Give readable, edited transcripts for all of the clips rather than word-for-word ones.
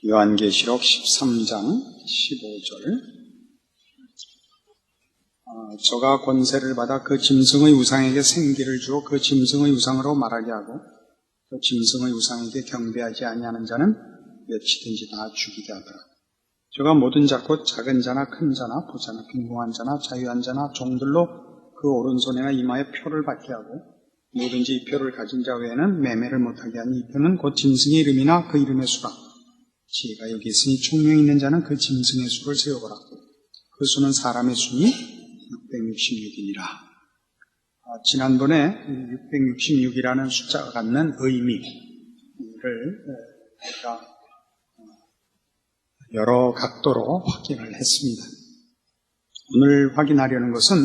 요한계시록 13장 15절 저가 권세를 받아 그 짐승의 우상에게 생기를 주어 그 짐승의 우상으로 말하게 하고 그 짐승의 우상에게 경배하지 아니하는 자는 몇이든지 다 죽이게 하더라. 저가 모든 자 곧 작은 자나 큰 자나 부자나 빈궁한 자나 자유한 자나 종들로 그 오른손이나 이마에 표를 받게 하고 누구든지 이 표를 가진 자 외에는 매매를 못하게 하니 이 표는 곧 짐승의 이름이나 그 이름의 수라. 지혜가 여기 있으니 총명 있는 자는 그 짐승의 수를 세어보라. 그 수는 사람의 수니 666이니라. 지난번에 666이라는 숫자가 갖는 의미를 제가 여러 각도로 확인을 했습니다. 오늘 확인하려는 것은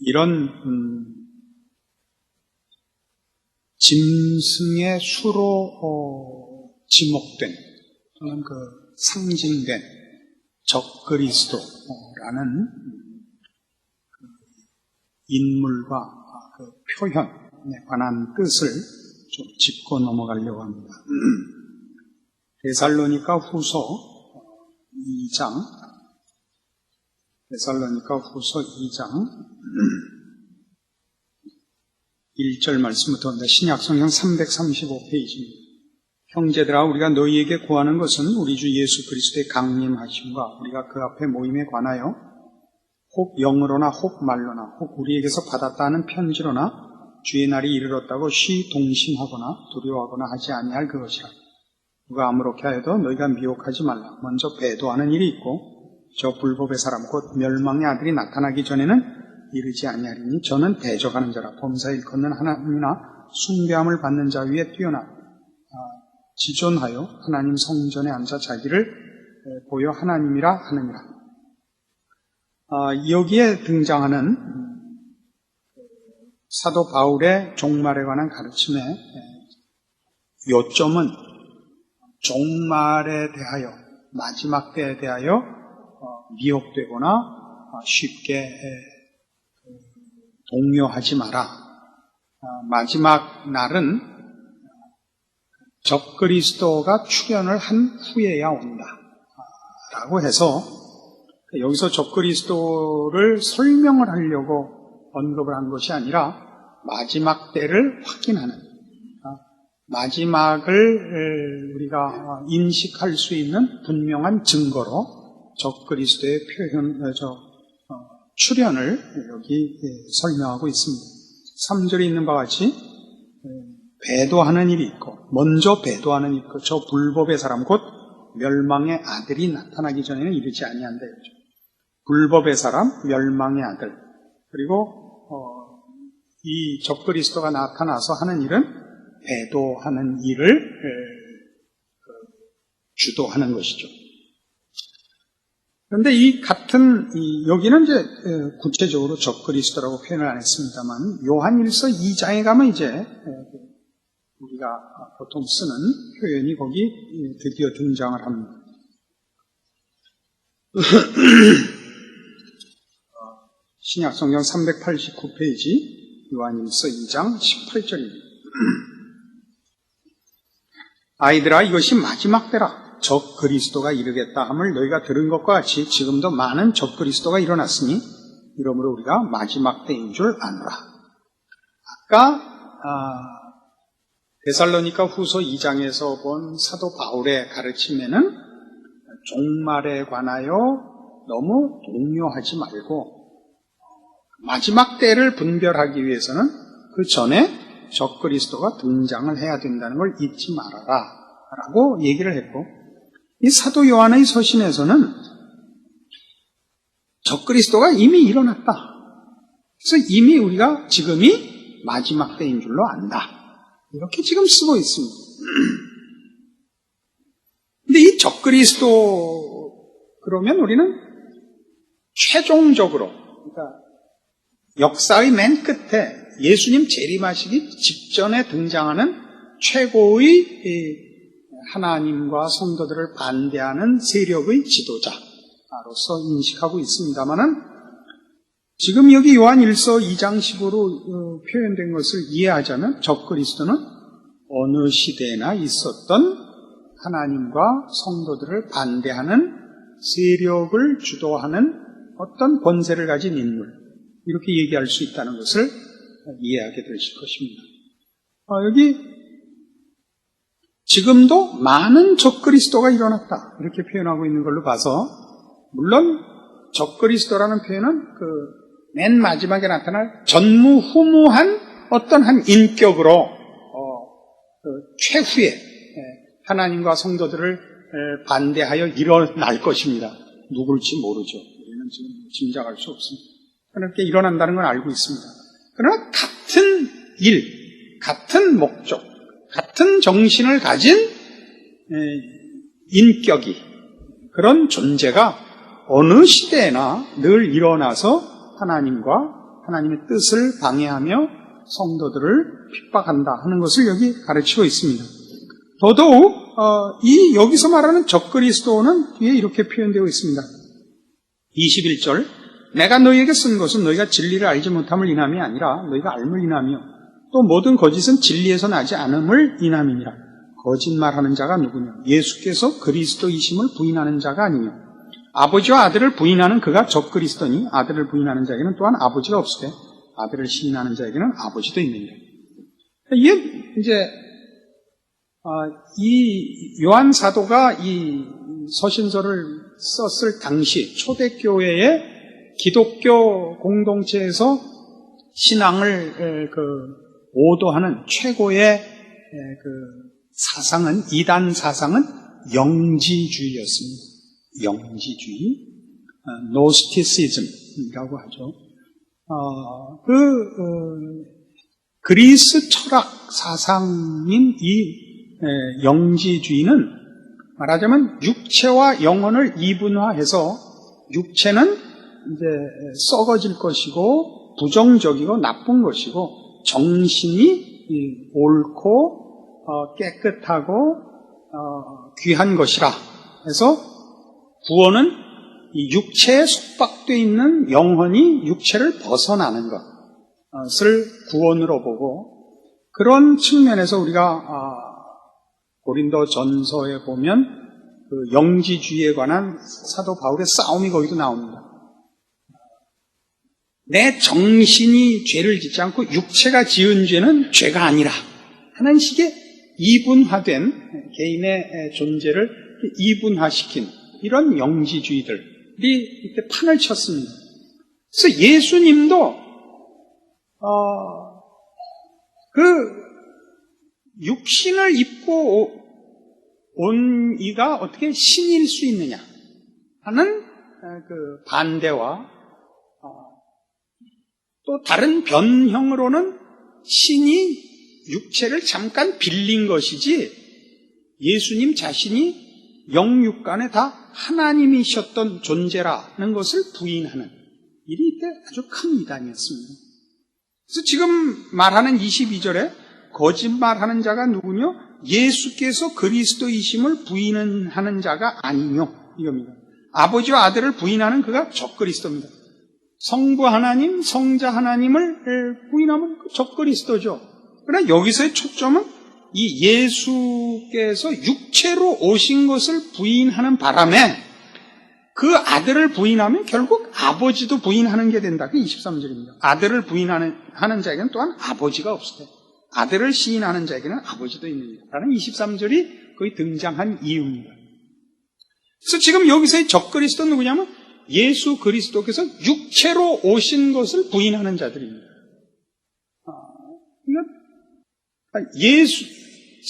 이런 짐승의 수로 지목된 또는 그 상징된 적그리스도라는 인물과 그 표현에 관한 뜻을 좀 짚고 넘어가려고 합니다. 데살로니가 후서 2장 1절 말씀부터 신약성경 335페이지입니다. 형제들아 우리가 너희에게 구하는 것은 우리 주 예수 그리스도의 강림하심과 우리가 그 앞에 모임에 관하여 혹 영으로나 혹 말로나 혹 우리에게서 받았다 하는 편지로나 주의 날이 이르렀다고 동심하거나 두려워하거나 하지 아니할 그것이라. 누가 아무렇게 하여도 너희가 미혹하지 말라. 먼저 배도하는 일이 있고 저 불법의 사람 곧 멸망의 아들이 나타나기 전에는 이르지 아니하리니 저는 대적하는 자라. 범사 일컫는 하나님이나 숭배함을 받는 자 위에 뛰어나 지존하여 하나님 성전에 앉아 자기를 보여 하나님이라 하느니라. 여기에 등장하는 사도 바울의 종말에 관한 가르침의 요점은 종말에 대하여, 마지막 때에 대하여 미혹되거나 쉽게 동요하지 마라. 마지막 날은 적그리스도가 출현을 한 후에야 온다 라고 해서 여기서 적그리스도를 설명을 하려고 언급을 한 것이 아니라 마지막 때를 확인하는, 마지막을 우리가 인식할 수 있는 분명한 증거로 적그리스도의 출현을 여기 설명하고 있습니다. 3절에 있는 바와 같이 배도하는 일이 있고, 먼저 배도하는 일이 있고, 저 불법의 사람 곧 멸망의 아들이 나타나기 전에는 이르지 아니한다 이거죠. 불법의 사람, 멸망의 아들. 그리고 이 적그리스도가 나타나서 하는 일은 배도하는 일을 주도하는 것이죠. 그런데 이 같은 여기는 이제 구체적으로 적그리스도라고 표현을 안 했습니다만 요한일서 2장에 가면 이제 우리가 보통 쓰는 표현이 거기 드디어 등장을 합니다. 신약성경 389페이지 요한일서 2장 18절입니다. 아이들아 이것이 마지막 때라. 적그리스도가 이르겠다 함을 너희가 들은 것과 같이 지금도 많은 적그리스도가 일어났으니 이러므로 우리가 마지막 때인 줄 아노라. 아까 데살로니가 후서 2장에서 본 사도 바울의 가르침에는 종말에 관하여 너무 동요하지 말고 마지막 때를 분별하기 위해서는 그 전에 적그리스도가 등장을 해야 된다는 걸 잊지 말아라 라고 얘기를 했고, 이 사도 요한의 서신에서는 적그리스도가 이미 일어났다. 그래서 이미 우리가 지금이 마지막 때인 줄로 안다. 이렇게 지금 쓰고 있습니다. 근데 이 적그리스도 그러면 우리는 최종적으로, 그러니까 역사의 맨 끝에 예수님 재림하시기 직전에 등장하는 최고의 하나님과 성도들을 반대하는 세력의 지도자로서 인식하고 있습니다만은 지금 여기 요한일서 2장 15로 표현된 것을 이해하자면 적그리스도는 어느 시대나 있었던 하나님과 성도들을 반대하는 세력을 주도하는 어떤 권세를 가진 인물, 이렇게 얘기할 수 있다는 것을 이해하게 되실 것입니다. 여기 지금도 많은 적그리스도가 일어났다, 이렇게 표현하고 있는 걸로 봐서, 물론 적그리스도라는 표현은 맨 마지막에 나타날 전무후무한 어떤 한 인격으로 최후에 하나님과 성도들을 반대하여 일어날 것입니다. 누굴지 모르죠. 우리는 지금 짐작할 수 없습니다. 그렇게 일어난다는 걸 알고 있습니다. 그러나 같은 일, 같은 목적, 같은 정신을 가진 인격이, 그런 존재가 어느 시대에나 늘 일어나서 하나님의 뜻을 방해하며 성도들을 핍박한다 하는 것을 여기 가르치고 있습니다. 더더욱 여기서 말하는 적그리스도는 뒤에 이렇게 표현되어 있습니다. 21절, 내가 너희에게 쓴 것은 너희가 진리를 알지 못함을 인함이 아니라 너희가 알물 인하며 또 모든 거짓은 진리에서 나지 않음을 인함이니라. 거짓말하는 자가 누구냐? 예수께서 그리스도이심을 부인하는 자가 아니며 아버지와 아들을 부인하는 그가 적그리스도니 아들을 부인하는 자에게는 또한 아버지가 없으되 아들을 시인하는 자에게는 아버지도 있느니라. 이게 이제 이 요한 사도가 이 서신서를 썼을 당시 초대교회의 기독교 공동체에서 신앙을 오도하는 최고의 사상은, 이단 사상은 영지주의였습니다. 영지주의, 노스티시즘이라고 하죠. 그리스 철학 사상인 이 영지주의는 말하자면 육체와 영혼을 이분화해서 육체는 이제 썩어질 것이고 부정적이고 나쁜 것이고 정신이 옳고 깨끗하고 귀한 것이라 해서 구원은 이 육체에 속박되어 있는 영혼이 육체를 벗어나는 것을 구원으로 보고, 그런 측면에서 우리가 고린도 전서에 보면 영지주의에 관한 사도 바울의 싸움이 거기도 나옵니다. 내 정신이 죄를 짓지 않고 육체가 지은 죄는 죄가 아니라 하는 식의 이분화된 개인의 존재를 이분화시킨 이런 영지주의들이 이때 판을 쳤습니다. 그래서 예수님도 육신을 입고 온 이가 어떻게 신일 수 있느냐 하는 반대와 또 다른 변형으로는 신이 육체를 잠깐 빌린 것이지 예수님 자신이 영육간에 다 하나님이셨던 존재라는 것을 부인하는 일이 이때 아주 큰 이단이었습니다. 그래서 지금 말하는 22절에 거짓말하는 자가 누구뇨? 예수께서 그리스도이심을 부인하는 자가 아니뇨, 이겁니다. 아버지와 아들을 부인하는 그가 적그리스도입니다. 성부 하나님, 성자 하나님을 부인하면 적그리스도죠. 그러나 여기서의 초점은 이 예수께서 육체로 오신 것을 부인하는 바람에 그 아들을 부인하면 결국 아버지도 부인하는 게 된다. 그게 23절입니다. 아들을 부인하는 자에게는 또한 아버지가 없으되 아들을 시인하는 자에게는 아버지도 있느니라 라는 23절이 거의 등장한 이유입니다. 그래서 지금 여기서의 적그리스도는 누구냐면 예수 그리스도께서 육체로 오신 것을 부인하는 자들입니다.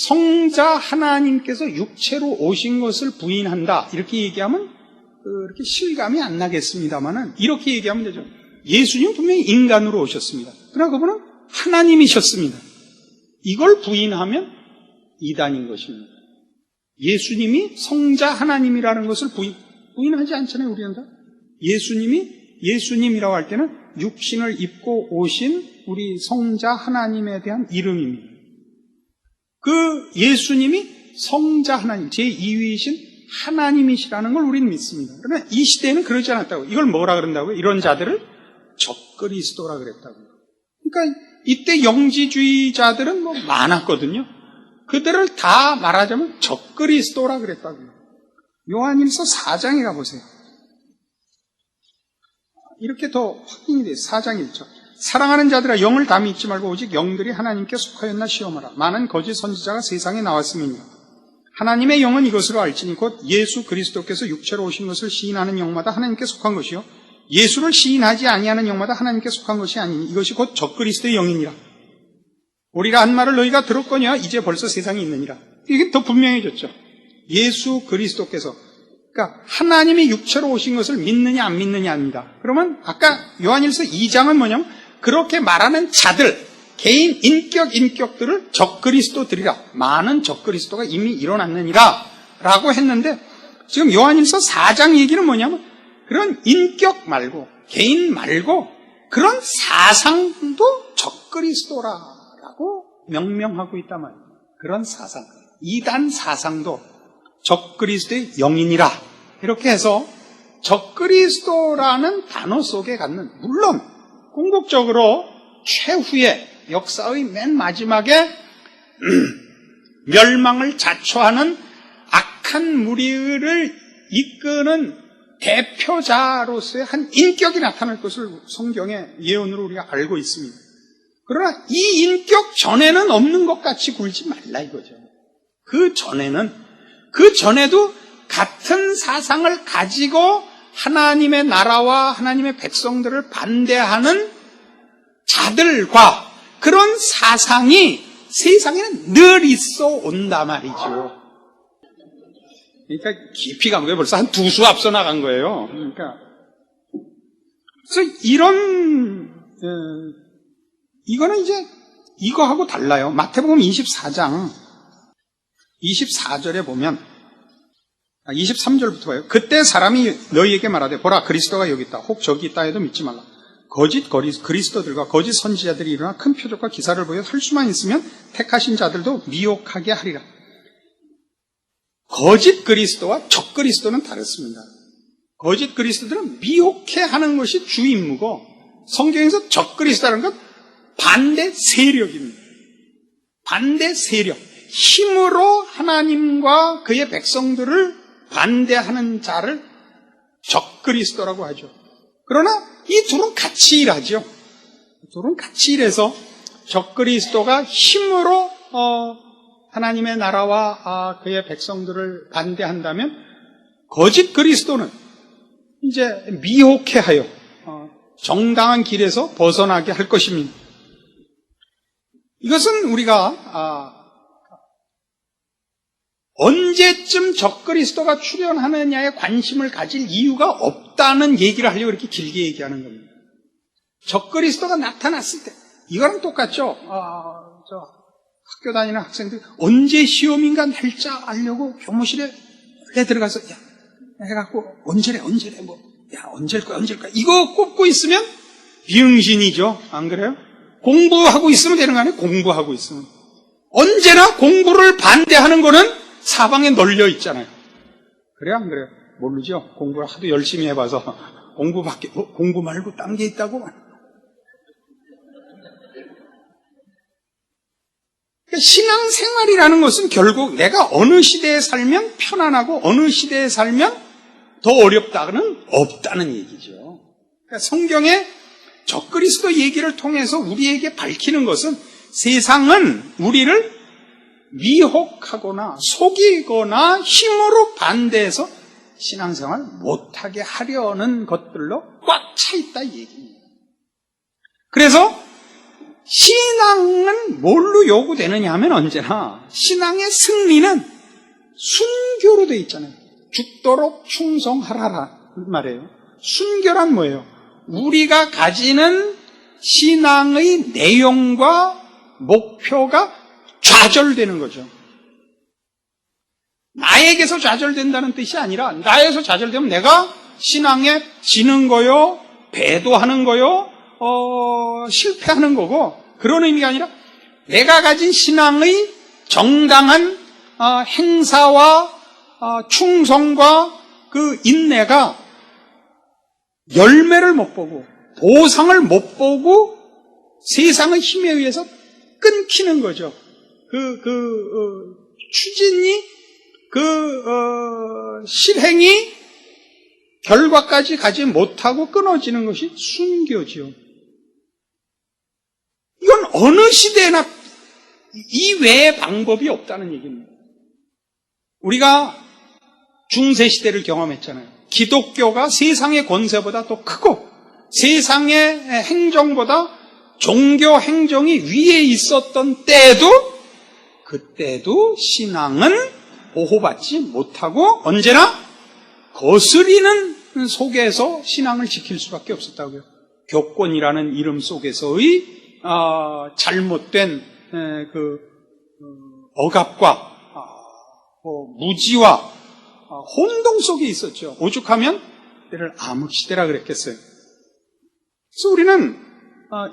성자 하나님께서 육체로 오신 것을 부인한다 이렇게 얘기하면 그렇게 실감이 안 나겠습니다만은 이렇게 얘기하면 되죠. 예수님은 분명히 인간으로 오셨습니다. 그러나 그분은 하나님이셨습니다. 이걸 부인하면 이단인 것입니다. 예수님이 성자 하나님이라는 것을 부인하지 않잖아요, 우리는 다. 예수님이라고 할 때는 육신을 입고 오신 우리 성자 하나님에 대한 이름입니다. 그 예수님이 성자 하나님, 제2위이신 하나님이시라는 걸 우리는 믿습니다. 그러나 이 시대에는 그러지 않았다고. 이걸 뭐라 그런다고요? 이런 자들을 적그리스도라 그랬다고요. 그러니까 이때 영지주의자들은 많았거든요. 그들을 다 말하자면 적그리스도라 그랬다고요. 요한일서 4장에 가보세요. 이렇게 더 확인이 돼요. 4장 1절. 사랑하는 자들아, 영을 다 믿지 말고 오직 영들이 하나님께 속하였나 시험하라. 많은 거짓 선지자가 세상에 나왔음이니라. 하나님의 영은 이것으로 알지니 곧 예수 그리스도께서 육체로 오신 것을 시인하는 영마다 하나님께 속한 것이요 예수를 시인하지 아니하는 영마다 하나님께 속한 것이 아니니 이것이 곧 적그리스도의 영이니라. 우리가 한 말을 너희가 들었거니와 이제 벌써 세상에 있느니라. 이게 더 분명해졌죠. 예수 그리스도께서, 그러니까 하나님이 육체로 오신 것을 믿느냐 안 믿느냐 합니다. 그러면 아까 요한일서 2장은 뭐냐면 그렇게 말하는 자들, 개인 인격들을 적그리스도들이라, 많은 적그리스도가 이미 일어났느니라 라고 했는데, 지금 요한일서 4장 얘기는 뭐냐면 그런 인격 말고 개인 말고 그런 사상도 적그리스도라고 명명하고 있단 말이에요. 그런 사상, 이단 사상도 적그리스도의 영이니라. 이렇게 해서 적그리스도라는 단어 속에 갖는, 물론 궁극적으로 최후의 역사의 맨 마지막에 멸망을 자초하는 악한 무리를 이끄는 대표자로서의 한 인격이 나타날 것을 성경의 예언으로 우리가 알고 있습니다. 그러나 이 인격 전에는 없는 것 같이 굴지 말라 이거죠. 그 전에도 같은 사상을 가지고 하나님의 나라와 하나님의 백성들을 반대하는 자들과 그런 사상이 세상에는 늘 있어 온단 말이죠. 그러니까 깊이 간 거예요. 벌써 한 두 수 앞서 나간 거예요. 그러니까 그래서 이거는 이제 이거하고 달라요. 마태복음 24장 24절에 보면 23절부터 봐요. 그때 사람이 너희에게 말하되 보라 그리스도가 여기 있다. 혹 저기 있다 해도 믿지 말라. 거짓 그리스도들과 거짓 선지자들이 일어나 큰 표적과 기사를 보여 할 수만 있으면 택하신 자들도 미혹하게 하리라. 거짓 그리스도와 적 그리스도는 다릅니다. 거짓 그리스도들은 미혹해 하는 것이 주 임무고, 성경에서 적 그리스도라는 건 반대 세력입니다. 반대 세력. 힘으로 하나님과 그의 백성들을 반대하는 자를 적 그리스도라고 하죠. 그러나 이 둘은 같이 일하죠. 둘은 같이 일해서 적 그리스도가 힘으로 하나님의 나라와 그의 백성들을 반대한다면, 거짓 그리스도는 이제 미혹해 하여 정당한 길에서 벗어나게 할 것입니다. 이것은 우리가 언제쯤 적그리스도가 출현하느냐에 관심을 가질 이유가 없다는 얘기를 하려고 이렇게 길게 얘기하는 겁니다. 적그리스도가 나타났을 때, 이거랑 똑같죠. 학교 다니는 학생들 언제 시험인가 날짜 알려고 교무실에 들어가서 해갖고 언제래 뭐 언제일 거야 이거 꼽고 있으면 병신이죠. 안 그래요? 공부하고 있으면 되는 거 아니에요? 공부하고 있으면. 언제나 공부를 반대하는 거는 사방에 널려 있잖아요. 그래요? 안 그래요? 모르죠? 공부를 하도 열심히 해봐서 공부 말고 딴 게 있다고. 신앙생활이라는 것은 결국 내가 어느 시대에 살면 편안하고 어느 시대에 살면 더 어렵다는 없다는 얘기죠. 그러니까 성경의 적그리스도 얘기를 통해서 우리에게 밝히는 것은 세상은 우리를 미혹하거나 속이거나 힘으로 반대해서 신앙생활 못하게 하려는 것들로 꽉 차 있다 이 얘기입니다. 그래서 신앙은 뭘로 요구되느냐 하면 언제나 신앙의 승리는 순교로 되어 있잖아요. 죽도록 충성하라라 말이에요. 순교란 뭐예요? 우리가 가지는 신앙의 내용과 목표가 좌절되는 거죠. 나에게서 좌절된다는 뜻이 아니라 나에서 좌절되면 내가 신앙에 지는 거요, 배도하는 거요, 실패하는 거고, 그런 의미가 아니라 내가 가진 신앙의 정당한 행사와 충성과 그 인내가 열매를 못 보고 보상을 못 보고 세상의 힘에 의해서 끊기는 거죠. 추진이, 실행이 결과까지 가지 못하고 끊어지는 것이 순교지요. 이건 어느 시대나 이 외의 방법이 없다는 얘기입니다. 우리가 중세시대를 경험했잖아요. 기독교가 세상의 권세보다 더 크고 세상의 행정보다 종교 행정이 위에 있었던 때에도 그때도 신앙은 보호받지 못하고 언제나 거스리는 속에서 신앙을 지킬 수밖에 없었다고요. 교권이라는 이름 속에서의 잘못된 억압과 무지와 혼동 속에 있었죠. 오죽하면 때를 암흑시대라 그랬겠어요. 그래서 우리는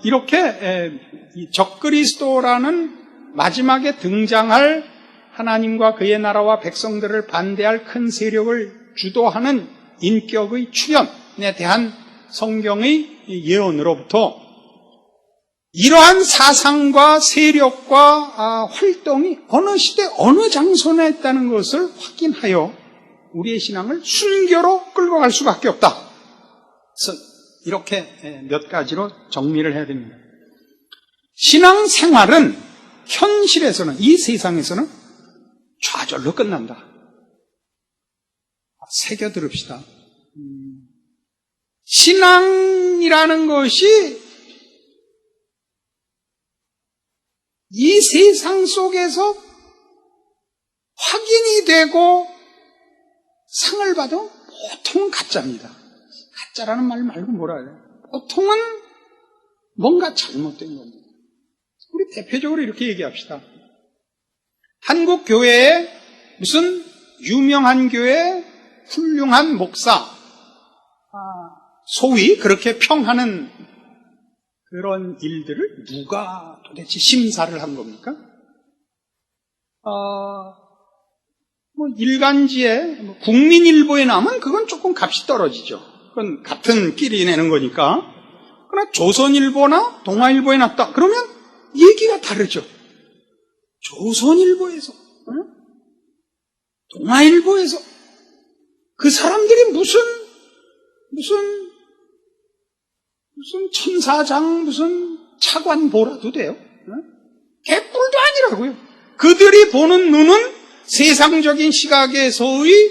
이렇게 이 적그리스도라는 마지막에 등장할 하나님과 그의 나라와 백성들을 반대할 큰 세력을 주도하는 인격의 출현에 대한 성경의 예언으로부터 이러한 사상과 세력과 활동이 어느 시대 어느 장소에 있다는 것을 확인하여 우리의 신앙을 순교로 끌고 갈 수밖에 없다. 그래서 이렇게 몇 가지로 정리를 해야 됩니다. 신앙생활은 현실에서는, 이 세상에서는 좌절로 끝난다. 새겨 들읍시다. 신앙이라는 것이 이 세상 속에서 확인이 되고 상을 받아 보통은 가짜입니다. 가짜라는 말 말고 뭐라 해요? 보통은 뭔가 잘못된 겁니다. 우리 대표적으로 이렇게 얘기합시다. 한국 교회에 무슨 유명한 교회 훌륭한 목사, 소위 그렇게 평하는 그런 일들을 누가 도대체 심사를 한 겁니까? 일간지에, 국민일보에 나오면 그건 조금 값이 떨어지죠. 그건 같은 끼리 내는 거니까. 그러나 조선일보나 동아일보에 났다. 그러면 얘기가 다르죠. 조선일보에서, 동아일보에서 그 사람들이 무슨 천사장, 무슨 차관보라도 돼요. 개뿔도 아니라고요. 그들이 보는 눈은 세상적인 시각에서의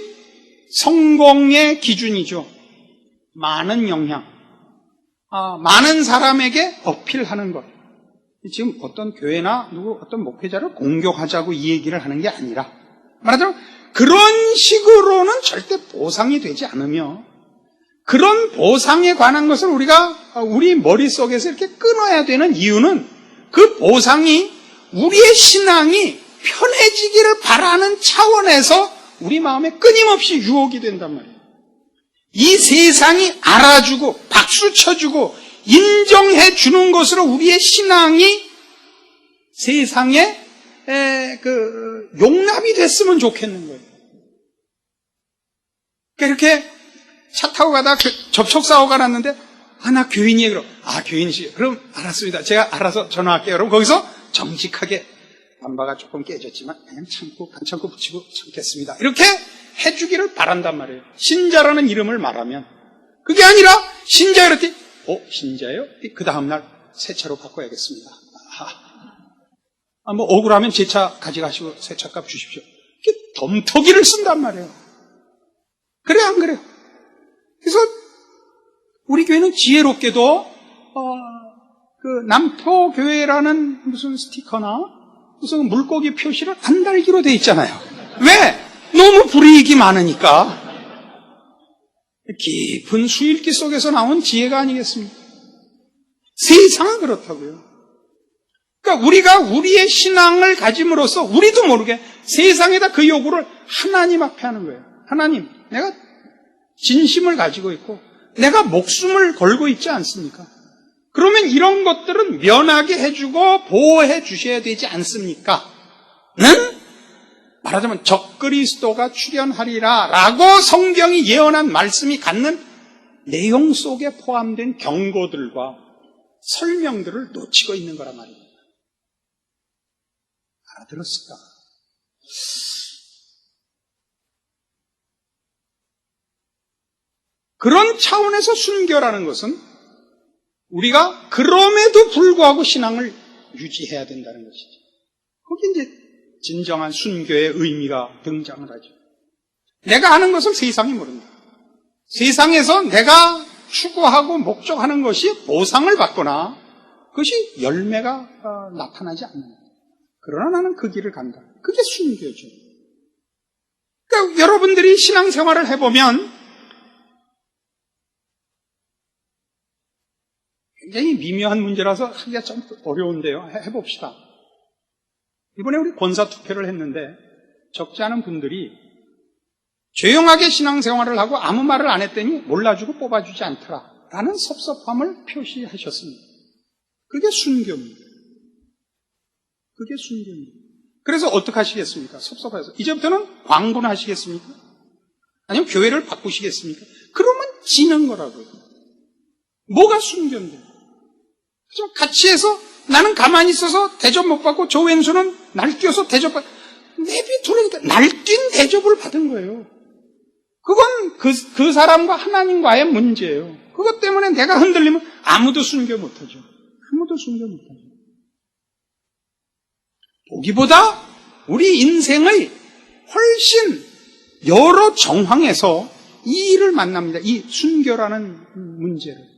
성공의 기준이죠. 많은 영향, 많은 사람에게 어필하는 것. 지금 어떤 교회나 어떤 목회자를 공격하자고 이 얘기를 하는 게 아니라, 말하자면 그런 식으로는 절대 보상이 되지 않으며, 그런 보상에 관한 것을 우리가 우리 머릿속에서 이렇게 끊어야 되는 이유는 그 보상이 우리의 신앙이 편해지기를 바라는 차원에서 우리 마음에 끊임없이 유혹이 된단 말이에요. 이 세상이 알아주고 박수 쳐주고 인정해 주는 것으로 우리의 신앙이 세상에 용납이 됐으면 좋겠는 거예요. 이렇게 차 타고 가다 접촉사고가 났는데, 나 교인이에요. 그럼, 교인이시죠. 그럼 알았습니다. 제가 알아서 전화할게요. 그럼 거기서 정직하게, 반바가 조금 깨졌지만 그냥 반 참고 붙이고 참겠습니다. 이렇게 해주기를 바란단 말이에요. 신자라는 이름을 말하면. 그게 아니라 신자 이랬더니 신자예요? 그 다음날 새 차로 바꿔야겠습니다. 억울하면 제 차 가져가시고 새 차값 주십시오. 이렇게 덤터기를 쓴단 말이에요. 그래 안 그래요? 그래서 우리 교회는 지혜롭게도 남포교회라는 무슨 스티커나 무슨 물고기 표시를 안 달기로 돼 있잖아요. 왜? 너무 불이익이 많으니까. 깊은 수일기 속에서 나온 지혜가 아니겠습니까? 세상은 그렇다고요. 그러니까 우리가 우리의 신앙을 가짐으로써 우리도 모르게 세상에다 그 요구를 하나님 앞에 하는 거예요. 하나님, 내가 진심을 가지고 있고 내가 목숨을 걸고 있지 않습니까? 그러면 이런 것들은 면하게 해주고 보호해 주셔야 되지 않습니까? 는 말하자면 적그리스도가 출현하리라 라고 성경이 예언한 말씀이 갖는 내용 속에 포함된 경고들과 설명들을 놓치고 있는 거란 말입니다. 알아들었을까? 그런 차원에서 순교라는 것은 우리가 그럼에도 불구하고 신앙을 유지해야 된다는 것이죠. 거기 이제 진정한 순교의 의미가 등장을 하죠. 내가 아는 것을 세상이 모른다. 세상에서 내가 추구하고 목적하는 것이 보상을 받거나 그것이 열매가 나타나지 않는다. 그러나 나는 그 길을 간다. 그게 순교죠. 그러니까 여러분들이 신앙생활을 해보면 굉장히 미묘한 문제라서 하기가 좀 어려운데요. 해봅시다. 이번에 우리 권사투표를 했는데 적지 않은 분들이 조용하게 신앙생활을 하고 아무 말을 안 했더니 몰라주고 뽑아주지 않더라 라는 섭섭함을 표시하셨습니다. 그게 순교입니다. 그게 순교입니다. 그래서 어떻게 하시겠습니까? 섭섭해서 이제부터는 광고는 하시겠습니까? 아니면 교회를 바꾸시겠습니까? 그러면 지는 거라고요. 뭐가 순교인데? 같이 해서 나는 가만히 있어서 대접 못 받고 저 왼수는 날뛰어서 대접받고 내비두니까 날뛴 대접을 받은 거예요. 그건 그 사람과 하나님과의 문제예요. 그것 때문에 내가 흔들리면 아무도 순교 못하죠. 아무도 순교 못하죠. 보기보다 우리 인생의 훨씬 여러 정황에서 이 일을 만납니다. 이 순교라는 문제를.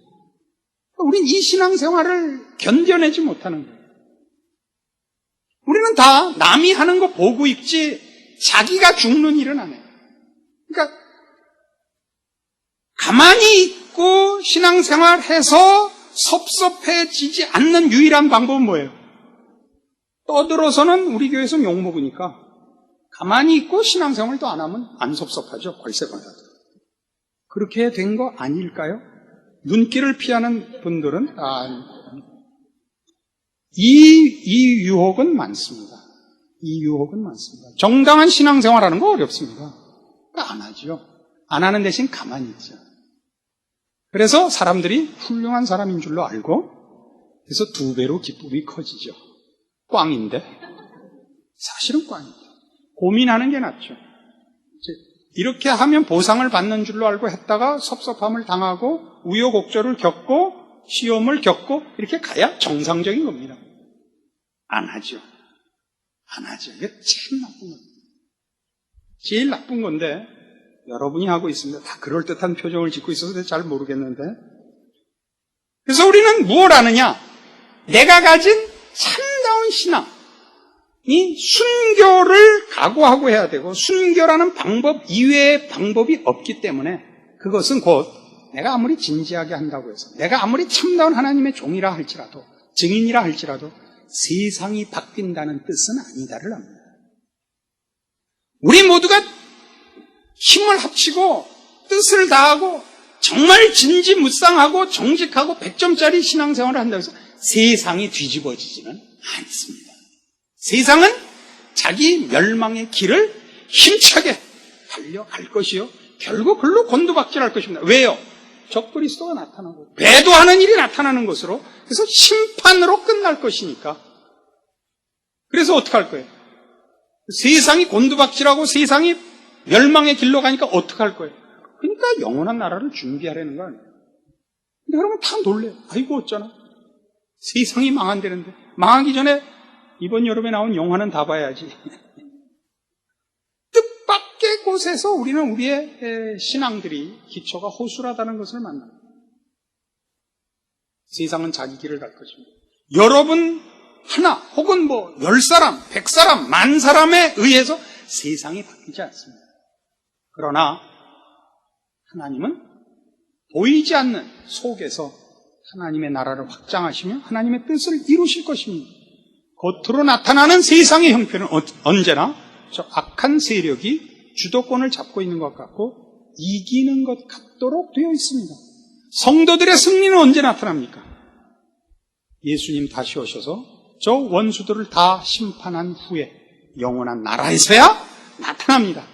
우린 이 신앙생활을 견뎌내지 못하는 거예요. 우리는 다 남이 하는 거 보고 있지 자기가 죽는 일은 안 해요. 그러니까 가만히 있고 신앙생활해서 섭섭해지지 않는 유일한 방법은 뭐예요? 떠들어서는 우리 교회에서 욕먹으니까 가만히 있고 신앙생활도 안 하면 안 섭섭하죠. 월세 받아도. 그렇게 된 거 아닐까요? 눈길을 피하는 분들은 이 유혹은 많습니다. 이 유혹은 많습니다. 정당한 신앙생활하는 거 어렵습니다. 그러니까 안 하죠. 안 하는 대신 가만히 있죠. 그래서 사람들이 훌륭한 사람인 줄로 알고 그래서 2배로 기쁨이 커지죠. 꽝인데 사실은 꽝이죠. 고민하는 게 낫죠. 이렇게 하면 보상을 받는 줄로 알고 했다가 섭섭함을 당하고 우여곡절을 겪고 시험을 겪고 이렇게 가야 정상적인 겁니다. 안 하죠. 안 하죠. 이게 참 나쁜 겁니다. 제일 나쁜 건데 여러분이 하고 있습니다. 다 그럴듯한 표정을 짓고 있어서 잘 모르겠는데 그래서 우리는 무엇을 하느냐? 내가 가진 참다운 신앙 이 순교를 각오하고 해야 되고 순교라는 방법 이외의 방법이 없기 때문에 그것은 곧 내가 아무리 진지하게 한다고 해서 내가 아무리 참다운 하나님의 종이라 할지라도 증인이라 할지라도 세상이 바뀐다는 뜻은 아니다를 합니다. 우리 모두가 힘을 합치고 뜻을 다하고 정말 진지무쌍하고 정직하고 100점짜리 신앙생활을 한다고 해서 세상이 뒤집어지지는 않습니다. 세상은 자기 멸망의 길을 힘차게 달려갈 것이요. 결국 글로 곤두박질할 것입니다. 왜요? 적그리스도가 나타나고 배도하는 일이 나타나는 것으로 그래서 심판으로 끝날 것이니까. 그래서 어떻게 할 거예요? 세상이 곤두박질하고 세상이 멸망의 길로 가니까 어떻게 할 거예요? 그러니까 영원한 나라를 준비하려는 거 아니에요. 근데 여러분 다 놀래요. 아이고 어쩌나. 세상이 망한다는데 망하기 전에 이번 여름에 나온 영화는 다 봐야지. 뜻밖의 곳에서 우리는 우리의 신앙들이 기초가 호술하다는 것을 만납니다. 세상은 자기 길을 갈 것입니다. 여러분 하나 혹은 10사람, 100사람, 10,000사람에 의해서 세상이 바뀌지 않습니다. 그러나 하나님은 보이지 않는 속에서 하나님의 나라를 확장하시며 하나님의 뜻을 이루실 것입니다. 겉으로 나타나는 세상의 형편은 언제나 저 악한 세력이 주도권을 잡고 있는 것 같고 이기는 것 같도록 되어 있습니다. 성도들의 승리는 언제 나타납니까? 예수님 다시 오셔서 저 원수들을 다 심판한 후에 영원한 나라에서야 나타납니다.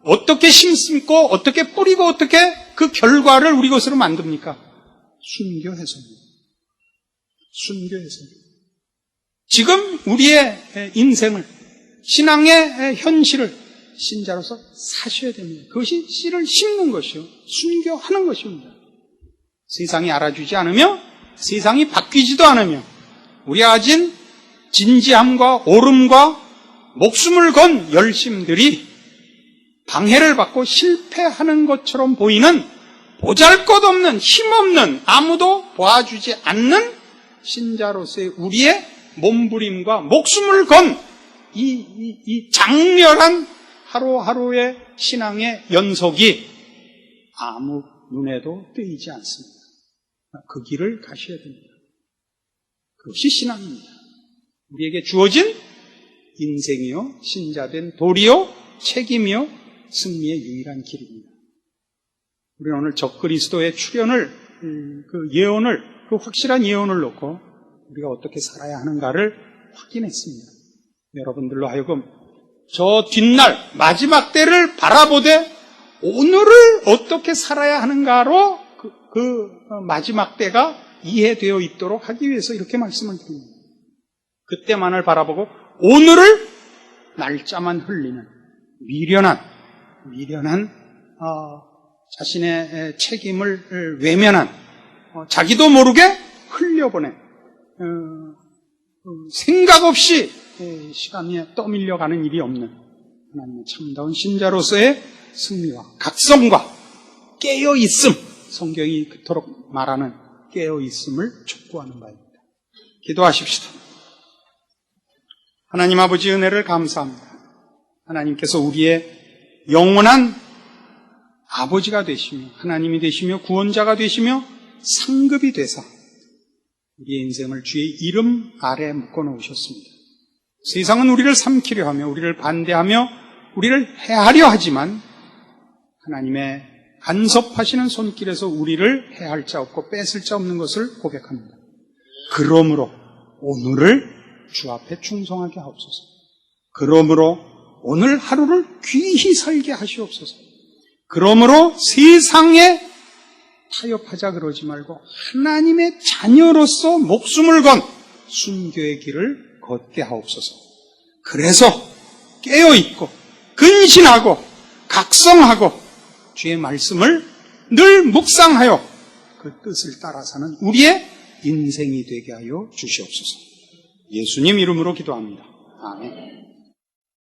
어떻게 심고 어떻게 뿌리고 어떻게 그 결과를 우리 것으로 만듭니까? 순교해서입니다. 순교해서. 지금 우리의 인생을 신앙의 현실을 신자로서 사셔야 됩니다. 그것이 씨를 심는 것이요, 순교하는 것입니다. 세상이 알아주지 않으며 세상이 바뀌지도 않으며 우리가 가진 진지함과 옳음과 목숨을 건 열심들이 방해를 받고 실패하는 것처럼 보이는 보잘것없는 힘없는 아무도 도와주지 않는 신자로서의 우리의 몸부림과 목숨을 건 이 장렬한 하루하루의 신앙의 연속이 아무 눈에도 띄지 않습니다. 그 길을 가셔야 됩니다. 그것이 신앙입니다. 우리에게 주어진 인생이요, 신자된 도리요, 책임이요, 승리의 유일한 길입니다. 우리는 오늘 적그리스도의 출현을, 그 예언을, 그 확실한 예언을 놓고 우리가 어떻게 살아야 하는가를 확인했습니다. 여러분들로 하여금 저 뒷날 마지막 때를 바라보되 오늘을 어떻게 살아야 하는가로 그 마지막 때가 이해되어 있도록 하기 위해서 이렇게 말씀을 드립니다. 그때만을 바라보고 오늘을 날짜만 흘리는 미련한 자신의 책임을 외면한 자기도 모르게 흘려보낸 생각 없이 시간에 떠밀려가는 일이 없는 하나님의 참다운 신자로서의 승리와 각성과 깨어있음, 성경이 그토록 말하는 깨어있음을 촉구하는 바입니다. 기도하십시다. 하나님 아버지 은혜를 감사합니다. 하나님께서 우리의 영원한 아버지가 되시며 하나님이 되시며 구원자가 되시며 상급이 되사 우리의 인생을 주의 이름 아래 묶어놓으셨습니다. 세상은 우리를 삼키려 하며 우리를 반대하며 우리를 해하려 하지만 하나님의 간섭하시는 손길에서 우리를 해할 자 없고 뺏을 자 없는 것을 고백합니다. 그러므로 오늘을 주 앞에 충성하게 하옵소서. 그러므로 오늘 하루를 귀히 살게 하시옵소서. 그러므로 세상에 타협하자 그러지 말고 하나님의 자녀로서 목숨을 건 순교의 길을 걷게 하옵소서. 그래서 깨어있고 근신하고 각성하고 주의 말씀을 늘 묵상하여 그 뜻을 따라 사는 우리의 인생이 되게 하여 주시옵소서. 예수님 이름으로 기도합니다. 아멘.